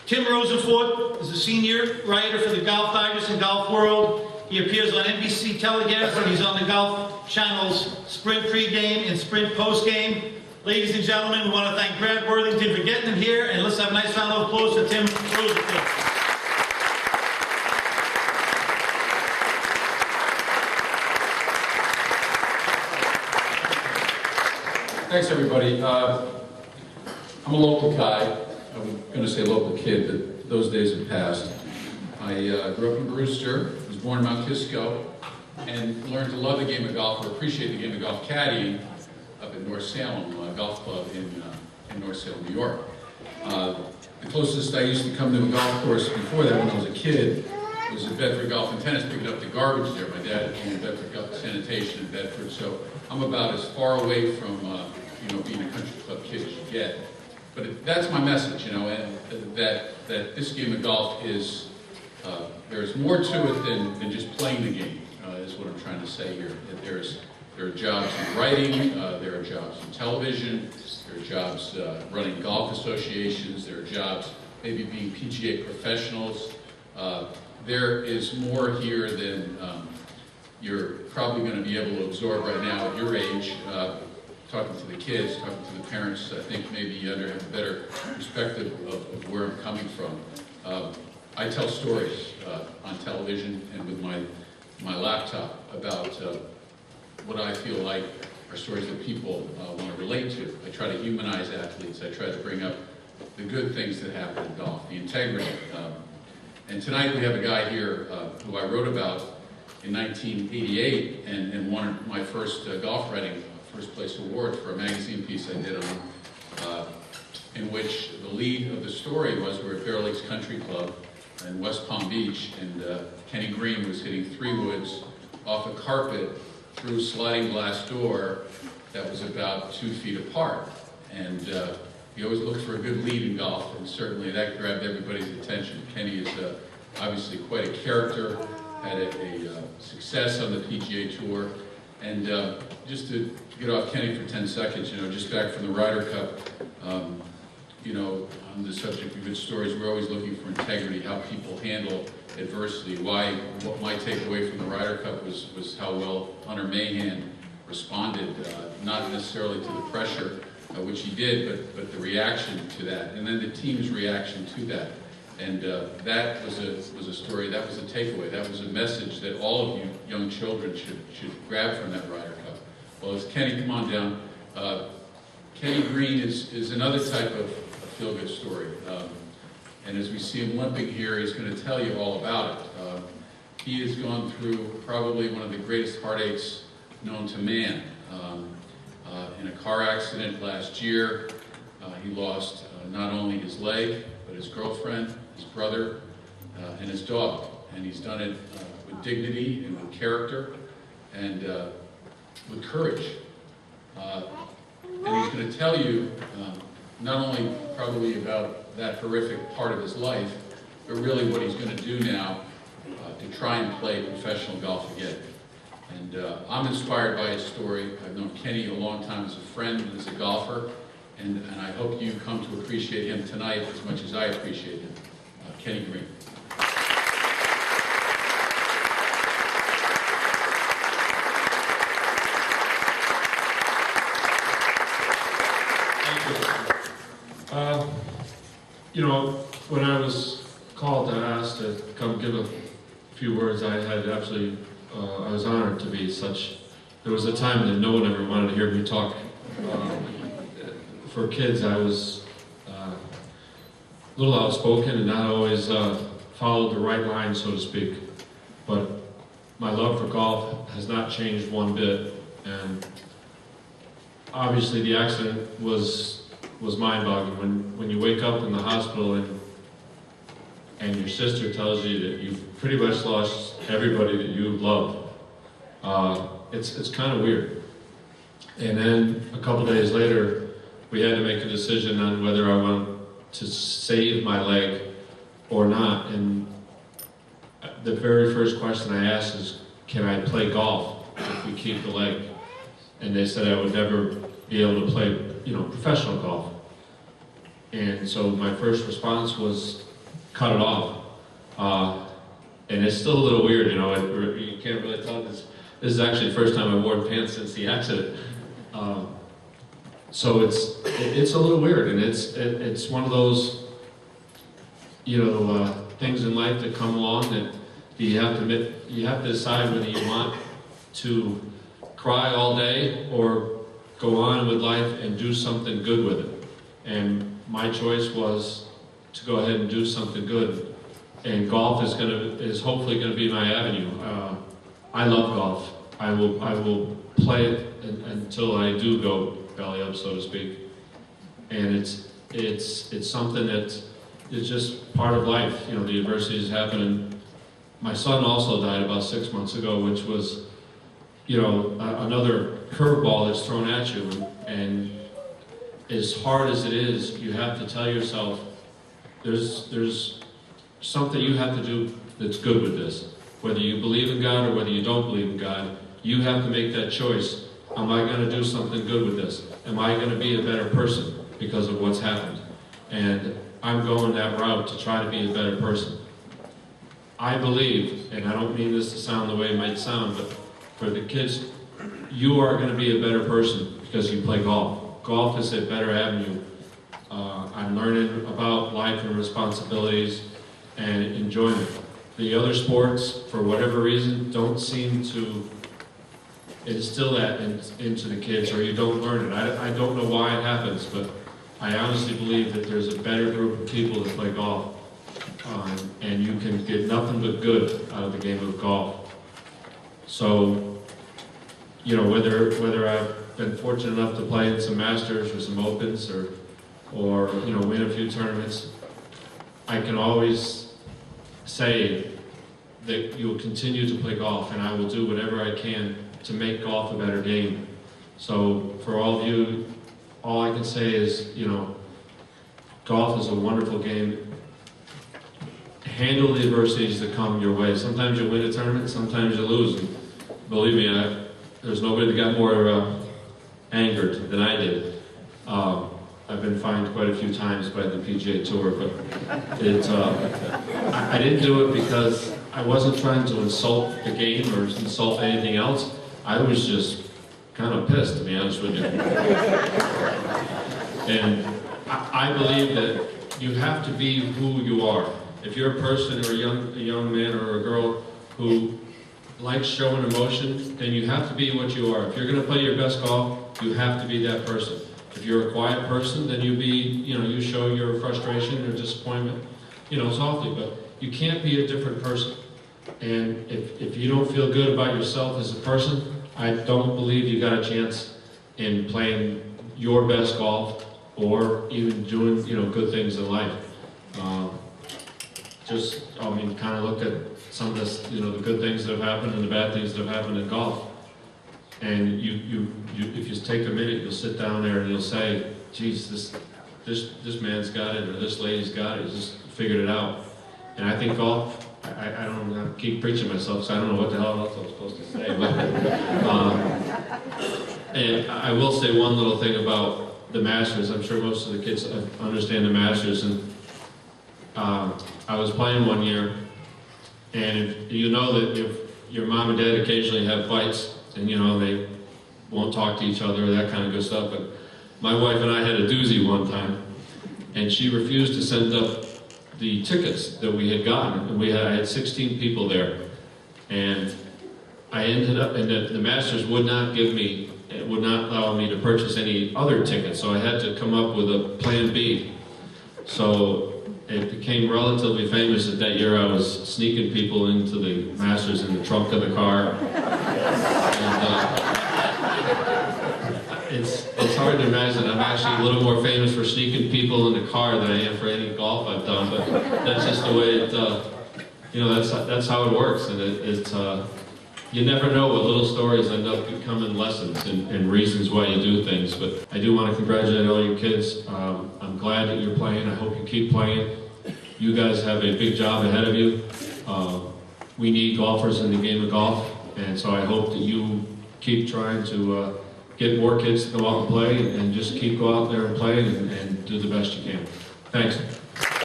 Tim Rosaforte is a senior writer for the Golf Digest and Golf World. He appears on NBC Telecast and he's on the Golf Channel's Sprint Pre-Game and Sprint Post-Game. Ladies and gentlemen, we want to thank Brad Worthington for getting him here, and let's have a nice round of applause for Tim Rosaforte. Thanks, everybody. I'm a local guy. I'm going to say local kid, but those days have passed. I grew up in Brewster, was born in Mount Kisco, and learned to love the game of golf, or appreciate the game of golf caddying up at North Salem Golf Club in North Salem, New York. The closest I used to come to a golf course before that, when I was a kid, was at Bedford Golf and Tennis, picking up the garbage there. My dad owned Bedford Golf Sanitation in Bedford, so I'm about as far away from being a country club kid as you get. But that's my message, and that this game of golf is, there's more to it than just playing the game, is what I'm trying to say here. There are jobs in writing, there are jobs in television, there are jobs running golf associations, there are jobs maybe being PGA professionals. There is more here than you're probably going to be able to absorb right now at your age. Talking to the kids, talking to the parents, I think maybe you have a better perspective of where I'm coming from. I tell stories on television and with my laptop about what I feel like are stories that people want to relate to. I try to humanize athletes. I try to bring up the good things that happen in golf, the integrity. And tonight we have a guy here who I wrote about in 1988 and won my first golf writing first place award for a magazine piece I did on him, in which the lead of the story was we're at Bear Lakes Country Club in West Palm Beach, and Kenny Green was hitting 3 woods off a carpet through a sliding glass door that was about 2 feet apart. And he always looked for a good lead in golf, and certainly that grabbed everybody's attention. Kenny is obviously quite a character, had a success on the PGA Tour. And just to get off Kenny for 10 seconds, just back from the Ryder Cup, on the subject of good stories, we're always looking for integrity, how people handle adversity. What my takeaway from the Ryder Cup was how well Hunter Mahan responded, not necessarily to the pressure, which he did, but the reaction to that, and then the team's reaction to that. And that was a story, that was a takeaway, that was a message that all of you young children should grab from that Ryder Cup. Well, as Kenny, come on down. Kenny Green is another type of feel-good story. And as we see him limping here, he's going to tell you all about it. He has gone through probably one of the greatest heartaches known to man. In a car accident last year, he lost not only his leg, but his girlfriend, his brother, and his dog. And he's done it with dignity and with character and with courage. And he's going to tell you not only probably about that horrific part of his life, but really what he's going to do now to try and play professional golf again. And I'm inspired by his story. I've known Kenny a long time as a friend and as a golfer, and I hope you come to appreciate him tonight as much as I appreciate him. Kenny Green. When I was called and asked to come give a few words, I was honored to be such. There was a time that no one ever wanted to hear me talk. For kids, I was a little outspoken and not always followed the right line, so to speak. But my love for golf has not changed one bit. And obviously the accident was mind-boggling. When you wake up in the hospital and your sister tells you that you've pretty much lost everybody that you love, it's kind of weird. And then a couple days later, we had to make a decision on whether I want to save my leg or not. And the very first question I asked is, can I play golf if we keep the leg? And they said I would never be able to play, professional golf. And so my first response was, cut it off. And it's still a little weird, you know, you can't really tell this. This is actually the first time I've worn pants since the accident. So it's a little weird, and it's one of those, you know, things in life that come along that you have to decide whether you want to cry all day or go on with life and do something good with it. And my choice was to go ahead and do something good. And golf is hopefully gonna be my avenue. I love golf. I will play it until I do go belly up, so to speak. And it's something that is just part of life. You know, the adversities happen. And my son also died about 6 months ago, which was, you know, another curveball that's thrown at you. And as hard as it is, you have to tell yourself, there's something you have to do that's good with this. Whether you believe in God or whether you don't believe in God, you have to make that choice. Am I going to do something good with this? Am I going to be a better person because of what's happened? And I'm going that route to try to be a better person. I believe, and I don't mean this to sound the way it might sound, but for the kids, you are going to be a better person because you play golf. Golf is a better avenue. I'm learning about life and responsibilities and enjoyment. The other sports, for whatever reason, don't seem to instill that into the kids, or you don't learn it. I don't know why it happens, but I honestly believe that there's a better group of people that play golf, and you can get nothing but good out of the game of golf. So, you know, whether I've been fortunate enough to play in some Masters or some Opens or you know, win a few tournaments, I can always say that you will continue to play golf, and I will do whatever I can to make golf a better game. So for all of you, all I can say is, you know, golf is a wonderful game. Handle the adversities that come your way. Sometimes you win a tournament, sometimes you lose. And believe me, there's nobody that got more angered than I did. I've been fined quite a few times by the PGA Tour, but I didn't do it because I wasn't trying to insult the game or insult anything else. I was just kind of pissed, to be honest with you. And I believe that you have to be who you are. If you're a person or a young man or a girl who likes showing emotion, then you have to be what you are. If you're going to play your best golf, you have to be that person. If you're a quiet person, then you show your frustration or disappointment, you know, softly, but you can't be a different person. And if you don't feel good about yourself as a person, I don't believe you got a chance in playing your best golf or even doing, you know, good things in life. Kind of look at some of this, you know, the good things that have happened and the bad things that have happened in golf. And if you take a minute, you'll sit down there and you'll say, geez, this man's got it, or this lady's got it, just figured it out. And I think golf, I don't know, I keep preaching myself, so I don't know what the hell else I'm supposed to say. But, and I will say one little thing about the Masters. I'm sure most of the kids understand the Masters. And I was playing one year, and you know that if your mom and dad occasionally have fights, and you know, they won't talk to each other, that kind of good stuff. But my wife and I had a doozy one time, and she refused to send up the tickets that we had gotten. And I had 16 people there. And I ended up, and the Masters would not allow me to purchase any other tickets, so I had to come up with a plan B. So it became relatively famous that year I was sneaking people into the Masters in the trunk of the car. And it's hard to imagine. I'm actually a little more famous for sneaking people in the car than I am for any golf I've done, but that's just the way it, you know, that's how it works. And you never know what little stories end up becoming lessons and reasons why you do things. But I do want to congratulate all you kids. I'm glad that you're playing. I hope you keep playing. You guys have a big job ahead of you. We need golfers in the game of golf, and so I hope that you keep trying to get more kids to go out and play, and just keep go out there and play and do the best you can. Thanks.